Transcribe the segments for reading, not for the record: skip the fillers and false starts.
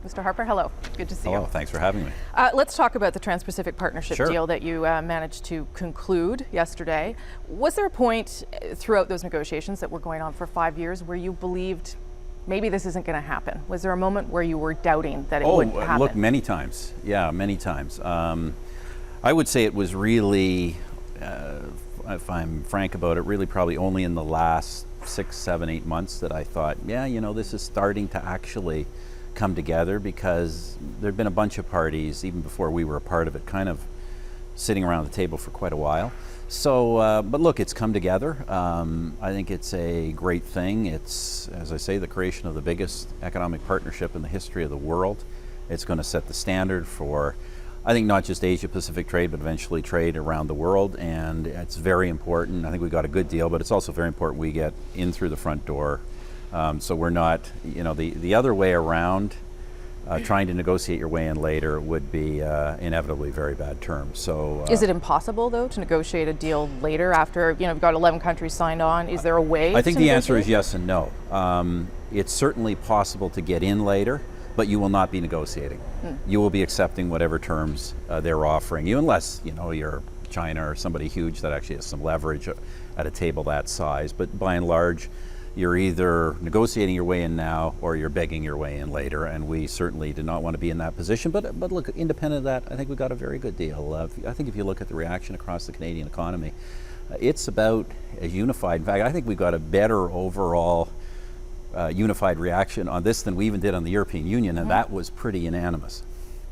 Mr. Harper, hello. Good to see you. Hello, thanks for having me. Let's talk about the Trans-Pacific Partnership Sure. deal that you managed to conclude yesterday. Was there a point throughout those negotiations that were going on for 5 years where you believed maybe this isn't going to happen? Was there a moment where you were doubting that it wouldn't happen? Look, many times. Yeah, many times. I would say it was really, if I'm frank about it, really probably only in the last 6, 7, 8 months that I thought, yeah, you know, this is starting to actually come together, because there'd been a bunch of parties, even before we were a part of it, kind of sitting around the table for quite a while. So, but look, it's come together. I think it's a great thing. It's, as I say, the creation of the biggest economic partnership in the history of the world. It's going to set the standard for, I think, not just Asia-Pacific trade, but eventually trade around the world, and it's very important. I think we got a good deal, but it's also very important we get in through the front door. So we're not, you know, the other way around, trying to negotiate your way in later would be inevitably very bad terms. So is it impossible, though, to negotiate a deal later after, you know, we've got 11 countries signed on? Is there a way I think to the negotiate? answer is yes and no. It's certainly possible to get in later, but you will not be negotiating. You will be accepting whatever terms they're offering you, unless, you know, you're China or somebody huge that actually has some leverage at a table that size. But by and large, you're either negotiating your way in now or you're begging your way in later, and we certainly did not want to be in that position. But look, independent of that, I think we got a very good deal. I think if you look at the reaction across the Canadian economy, it's about a unified. In fact, I think we got a better overall unified reaction on this than we even did on the European Union, and that was pretty unanimous.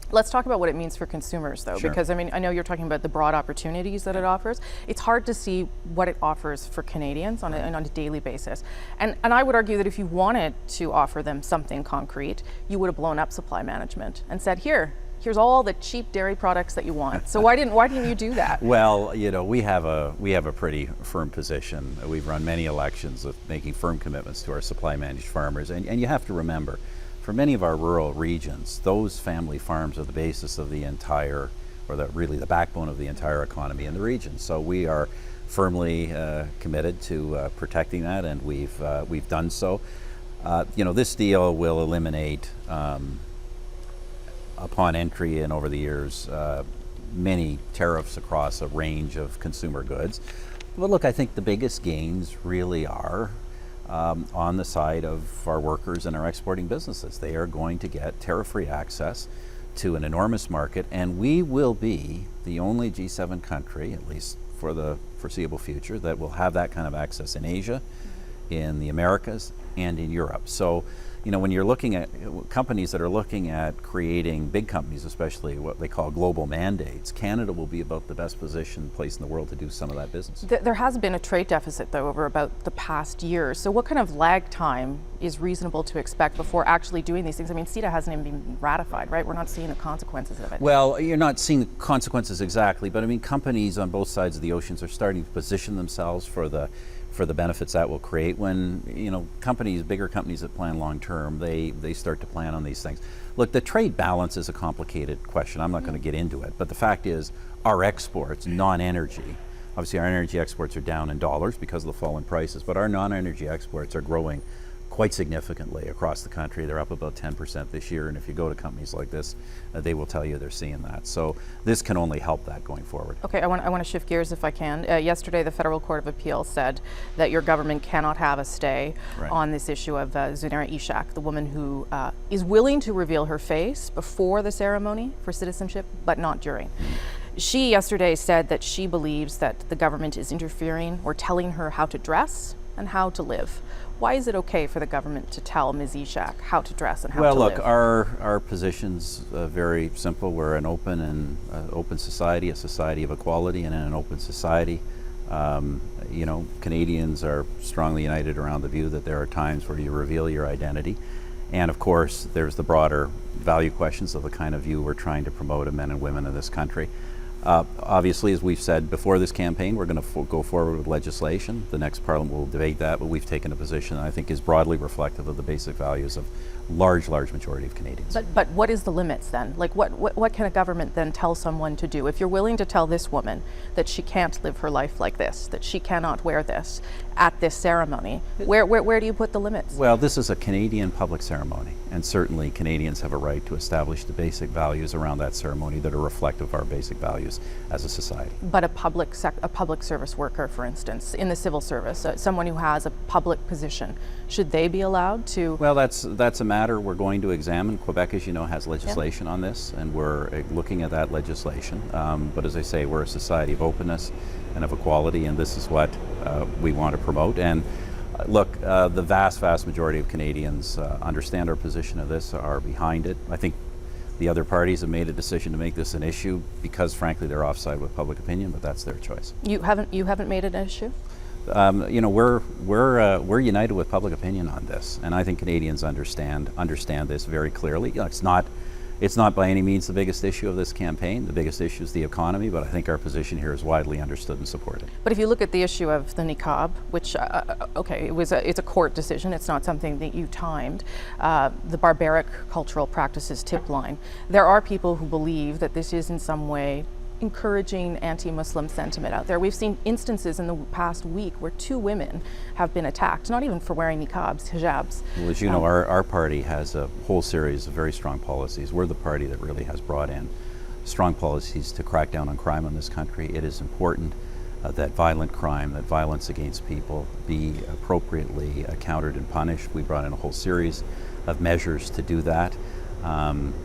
Let's talk about what it means for consumers, though, Sure. because I mean, I know you're talking about the broad opportunities that it offers. It's hard to see what it offers for Canadians on a daily basis. And I would argue that if you wanted to offer them something concrete, you would have blown up supply management and said, here's all the cheap dairy products that you want. So why didn't you do that? Well, you know, we have a pretty firm position. We've run many elections of making firm commitments to our supply managed farmers, and you have to remember, for many of our rural regions, those family farms are the basis of the entire, or really the backbone of the entire economy in the region. So we are firmly committed to protecting that, and we've done so. You know, this deal will eliminate, upon entry and over the years, many tariffs across a range of consumer goods. But look, I think the biggest gains really are on the side of our workers and our exporting businesses. They are going to get tariff-free access to an enormous market, and we will be the only G7 country, at least for the foreseeable future, that will have that kind of access in Asia, in the Americas, and in Europe. So, you know, when you're looking at companies that are looking at creating, big companies especially, what they call global mandates, Canada will be about the best positioned place in the world to do some of that business. There has been a trade deficit, though, over about the past year. So what kind of lag time is reasonable to expect before actually doing these things? I mean, CETA hasn't even been ratified, right? We're not seeing the consequences of it. Well, you're not seeing the consequences exactly, but I mean, companies on both sides of the oceans are starting to position themselves for the benefits that will create. When, you know, companies, bigger companies that plan long term, they start to plan on these things. Look, the trade balance is a complicated question. I'm not going to get into it, but the fact is our exports, non-energy, obviously our energy exports are down in dollars because of the fall in prices, but our non-energy exports are growing quite significantly across the country. They're up about 10% this year, and if you go to companies like this, they will tell you they're seeing that. So this can only help that going forward. Okay, I want to shift gears if I can. Yesterday, the Federal Court of Appeal said that your government cannot have a stay on this issue of Zunera Ishak, the woman who is willing to reveal her face before the ceremony for citizenship, but not during. She yesterday said that she believes that the government is interfering or telling her how to dress and how to live. Why is it okay for the government to tell Ms. Ishak how to dress and how to live? Well, look, our position's very simple. We're an open society, a society of equality, and in an open society, you know, Canadians are strongly united around the view that there are times where you reveal your identity. And of course, there's the broader value questions of the kind of view we're trying to promote of men and women in this country. Obviously, as we've said before this campaign, we're going to go forward with legislation. The next Parliament will debate that, but we've taken a position that I think is broadly reflective of the basic values of large majority of Canadians. But what is the limits then? Like what can a government then tell someone to do? If you're willing to tell this woman that she can't live her life like this, that she cannot wear this at this ceremony, where do you put the limits? Well, this is a Canadian public ceremony, and certainly Canadians have a right to establish the basic values around that ceremony that are reflective of our basic values as a society. But a public service worker, for instance, in the civil service, someone who has a public position, should they be allowed to? Well, that's a matter we're going to examine. Quebec, as you know, has legislation on this, and we're looking at that legislation. But as I say, we're a society of openness and of equality, and this is what we want to promote. And look, the vast majority of Canadians understand our position of this, are behind it. I think the other parties have made a decision to make this an issue because, frankly, they're offside with public opinion, but that's their choice. You haven't made it an issue? You know, we're united with public opinion on this, and I think Canadians understand this very clearly. You know, it's not by any means the biggest issue of this campaign. The biggest issue is the economy, but I think our position here is widely understood and supported. But if you look at the issue of the niqab, which, okay, it's a court decision, it's not something that you timed, the barbaric cultural practices tip line, there are people who believe that this is in some way encouraging anti-Muslim sentiment out there. We've seen instances in the past week where 2 women have been attacked, not even for wearing niqabs, hijabs. Well, as you know, our party has a whole series of very strong policies. We're the party that really has brought in strong policies to crack down on crime in this country. It is important that violent crime, that violence against people be appropriately countered and punished. We brought in a whole series of measures to do that.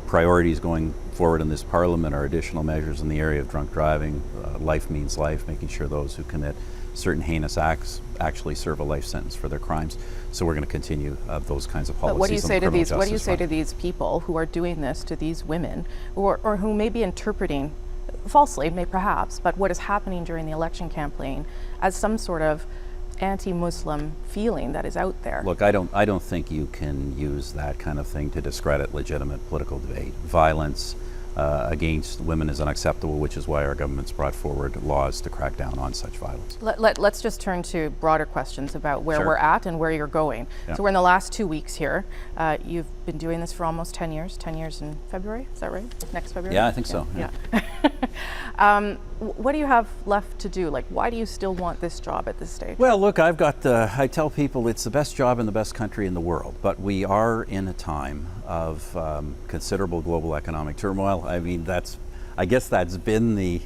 Priorities going forward in this Parliament are additional measures in the area of drunk driving, life means life, making sure those who commit certain heinous acts actually serve a life sentence for their crimes. So we're going to continue those kinds of policies. But what do you say to these? What do you say to these people who are doing this to these women, or who may be interpreting, falsely, perhaps, but what is happening during the election campaign as some sort of anti-Muslim feeling that is out there? Look, I don't think you can use that kind of thing to discredit legitimate political debate. Violence against women is unacceptable, which is why our government's brought forward laws to crack down on such violence. Let's just turn to broader questions about where we're at and where you're going. Yeah. So we're in the last 2 weeks here. You've been doing this for almost 10 years, 10 years in February, is that right? Next February? Yeah, I think so. Yeah. What do you have left to do? Like, why do you still want this job at this stage? Well, look, I tell people it's the best job in the best country in the world, but we are in a time of considerable global economic turmoil. I mean, I guess that's been the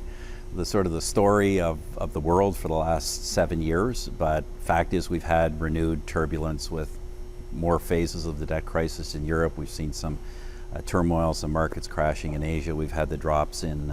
sort of the story of the world for the last 7 years, but fact is we've had renewed turbulence with more phases of the debt crisis in Europe. We've seen some turmoil, some markets crashing in Asia. We've had the drops in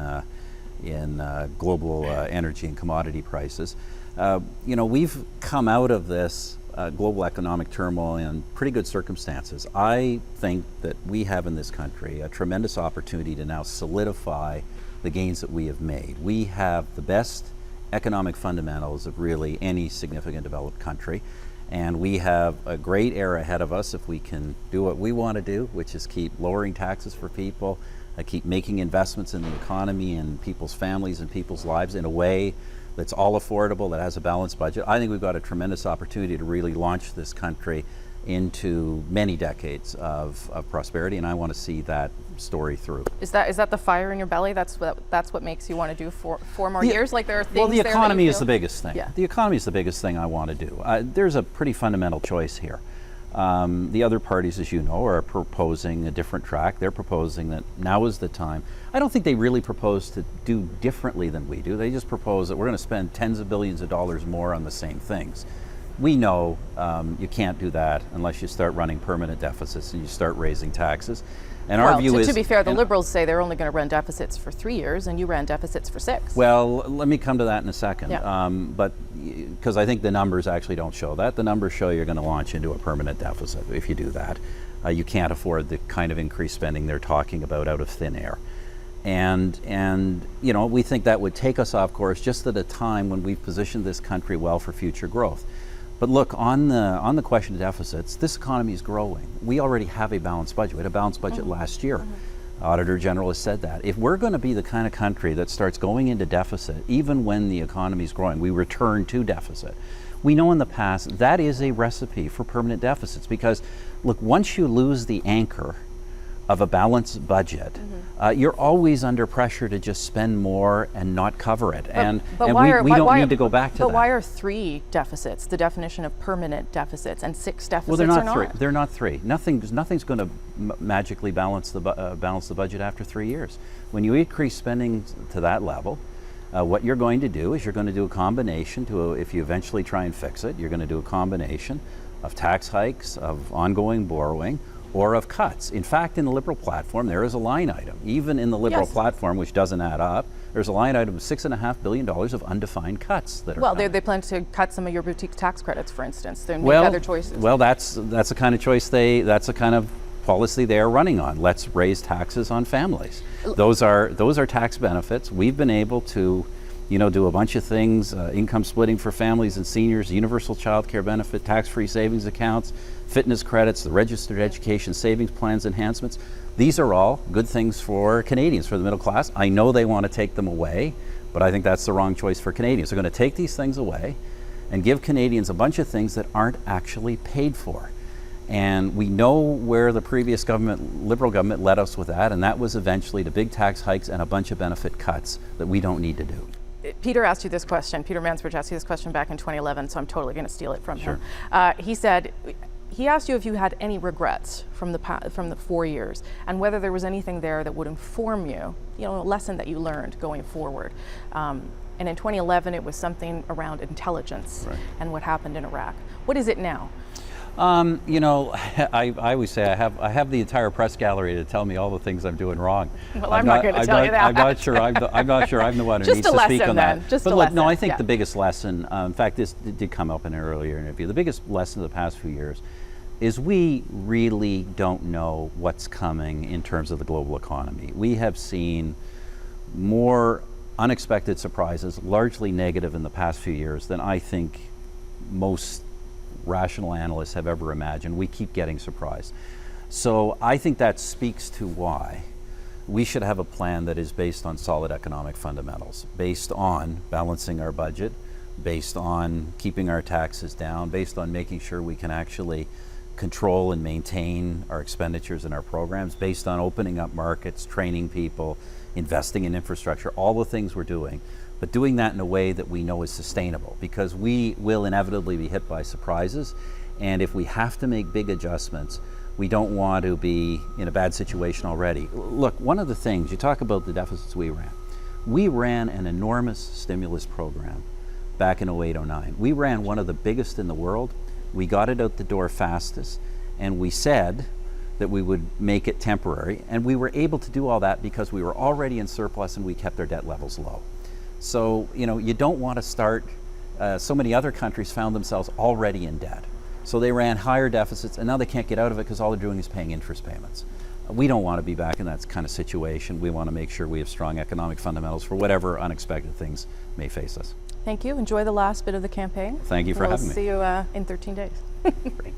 global energy and commodity prices. You know, we've come out of this global economic turmoil in pretty good circumstances. I think that we have in this country a tremendous opportunity to now solidify the gains that we have made. We have the best economic fundamentals of really any significant developed country, and we have a great era ahead of us if we can do what we want to do, which is keep lowering taxes for people, keep making investments in the economy and people's families and people's lives in a way that's all affordable, that has a balanced budget. I think we've got a tremendous opportunity to really launch this country into many decades of prosperity, and I want to see that story through. Is that the fire in your belly? That's what makes you want to do four more years? Like, there are things. Well, the there economy is the biggest thing. Yeah. The economy is the biggest thing I want to do. There's a pretty fundamental choice here. The other parties, as you know, are proposing a different track. They're proposing that now is the time. I don't think they really propose to do differently than we do. They just propose that we're going to spend tens of billions of dollars more on the same things. We know you can't do that unless you start running permanent deficits and you start raising taxes. And our view is, to be fair, the Liberals say they're only going to run deficits for 3 years, and you ran deficits for 6. Well, let me come to that in a second. Yeah. But because I think the numbers actually don't show that. The numbers show you're going to launch into a permanent deficit if you do that. You can't afford the kind of increased spending they're talking about out of thin air. And you know, we think that would take us off course just at a time when we've positioned this country well for future growth. But look, on the question of deficits, this economy is growing. We already have a balanced budget. We had a balanced budget last year. Auditor General has said that. If we're going to be the kind of country that starts going into deficit, even when the economy is growing, we return to deficit. we know in the past that is a recipe for permanent deficits, because look, once you lose the anchor of a balanced budget, you're always under pressure to just spend more and not cover it. And we don't need to go back to that. But why are 3 deficits the definition of permanent deficits, and 6 deficits well, they're not are 3. not? They're not 3. Nothing's going to magically balance the budget after 3 years. When you increase spending to that level, what you're going to do is you're going to do a combination if you eventually try and fix it, you're going to do a combination of tax hikes, of ongoing borrowing, or of cuts. In fact, in the Liberal platform, there is a line item, even in the Liberal platform, which doesn't add up, there's a line item of $6.5 billion of undefined cuts that are coming. They plan to cut some of your boutique tax credits, for instance. They make other choices. Well, that's the kind of choice that's the kind of policy they are running on. Let's raise taxes on families. Those are tax benefits. We've been able to do a bunch of things, income splitting for families and seniors, universal child care benefit, tax-free savings accounts, fitness credits, the registered education savings plans enhancements. These are all good things for Canadians, for the middle class. I know they want to take them away, but I think that's the wrong choice for Canadians. They're going to take these things away and give Canadians a bunch of things that aren't actually paid for. And we know where the previous government, Liberal government, led us with that, and that was eventually to big tax hikes and a bunch of benefit cuts that we don't need to do. Peter asked you this question. Peter Mansbridge asked you this question back in 2011, so I'm totally going to steal it from him. He asked you if you had any regrets from the 4 years, and whether there was anything there that would inform you, a lesson that you learned going forward. And in 2011, it was something around intelligence and what happened in Iraq. What is it now? I always say I have the entire press gallery to tell me all the things I'm doing wrong. Well, I'm not going to tell you that. I'm not sure I'm the one who needs to speak on that. Just but a look, lesson. no, I think the biggest lesson, in fact, this did come up in an earlier interview, the biggest lesson of the past few years is we really don't know what's coming in terms of the global economy. We have seen more unexpected surprises, largely negative in the past few years, than I think most rational analysts have ever imagined. We keep getting surprised. So I think that speaks to why we should have a plan that is based on solid economic fundamentals, based on balancing our budget, based on keeping our taxes down, based on making sure we can actually control and maintain our expenditures and our programs, based on opening up markets, training people, investing in infrastructure, all the things we're doing, but doing that in a way that we know is sustainable, because we will inevitably be hit by surprises. And if we have to make big adjustments, we don't want to be in a bad situation already. Look, one of the things, you talk about the deficits we ran an enormous stimulus program back in 08-09. We ran one of the biggest in the world. We got it out the door fastest, and we said that we would make it temporary, and we were able to do all that because we were already in surplus and we kept our debt levels low. So, you don't want to start, so many other countries found themselves already in debt. So they ran higher deficits, and now they can't get out of it because all they're doing is paying interest payments. We don't want to be back in that kind of situation. We want to make sure we have strong economic fundamentals for whatever unexpected things may face us. Thank you. Enjoy the last bit of the campaign. Thank you for having me. We'll see you in 13 days. Great.